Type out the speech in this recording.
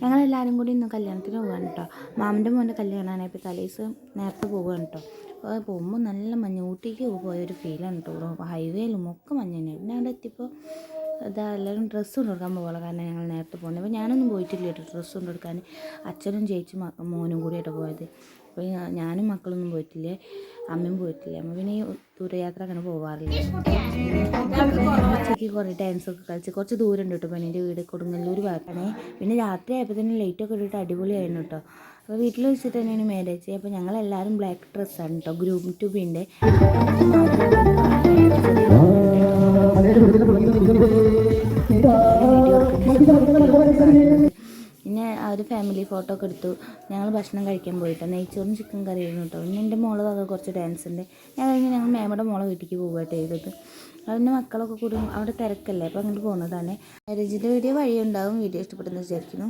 ഞങ്ങളെല്ലാവരും കൂടി ഇന്ന് കല്യാണത്തിന് പോകാൻ കേട്ടോ. മാമൻ്റെ മോൻ്റെ കല്യാണമാണ്. ഇപ്പോൾ തലേദിവസം നേരത്തെ പോവുകയാണ് കേട്ടോ. അപ്പോൾ പോകുമ്പോൾ നല്ല മഞ്ഞ്, ഊട്ടിക്ക് പോയൊരു ഫീലാണ് കേട്ടോ. ഹൈവേയിലും ഒക്കെ മഞ്ഞ് തന്നെയാണ്. പിന്നെ അവിടെ എത്തിയപ്പോൾ എല്ലാവരും ഡ്രസ്സ് കൊണ്ട് കൊടുക്കാൻ പോകാനുള്ള കാരണം ഞങ്ങൾ നേരത്തെ പോകുന്നത്. അപ്പോൾ ഞാനൊന്നും പോയിട്ടില്ല കേട്ടോ ഡ്രസ്സ് കൊണ്ട് കൊടുക്കാൻ. അച്ഛനും ചേച്ചി മോനും കൂടിയായിട്ട് പോയത്. അപ്പോൾ ഞാനും മക്കളൊന്നും പോയിട്ടില്ല, അമ്മയും പോയിട്ടില്ല. അമ്മ പിന്നെ ഈ ദൂരയാത്ര അങ്ങനെ പോകാറില്ല. ഉച്ചയ്ക്ക് കുറേ ഡാൻസൊക്കെ കളിച്ച് കുറച്ച് ദൂരം ഉണ്ട് കേട്ടോ. പെണ്ണിൻ്റെ വീട് കൊടുങ്ങല്ലൂർ ഭാഗത്താണ്. പിന്നെ രാത്രി ആയപ്പോൾ തന്നെ ലൈറ്റൊക്കെ ഇട്ടിട്ട് അടിപൊളിയായിരുന്നു കേട്ടോ. അപ്പോൾ വീട്ടിൽ വെച്ചിട്ട് തന്നെയാണ് മാരേജ്. അപ്പോൾ ഞങ്ങളെല്ലാവരും ബ്ലാക്ക് ഡ്രസ്സാണ് കേട്ടോ. ഗ്രൂപ്പ് ട്യൂബിൻ്റെ പിന്നെ ആ ഒരു ഫാമിലി ഫോട്ടോ ഒക്കെ എടുത്തു. ഞങ്ങൾ ഭക്ഷണം കഴിക്കാൻ പോയിട്ടോ. നെയ്ച്ചോറും ചിക്കൻ കറിയായിരുന്നു കേട്ടോ. പിന്നെ എൻ്റെ മോള് വക കുറച്ച് ഡാൻസ് ഉണ്ട്. ഞാൻ കഴിഞ്ഞ് ഞങ്ങൾ മേമയുടെ മോളെ വീട്ടിലേക്ക് പോവുകയായിട്ട് ചെയ്തത്. അതിൻ്റെ മക്കളൊക്കെ കൂടി അവിടെ തിരക്കല്ലേ, അപ്പോൾ അങ്ങോട്ട് പോകുന്നതാണ്. മാരേജിൻ്റെ വീഡിയോ വഴിയുണ്ടാവും. വീഡിയോ ഇഷ്ടപ്പെട്ടെന്ന് വിചാരിക്കുന്നു.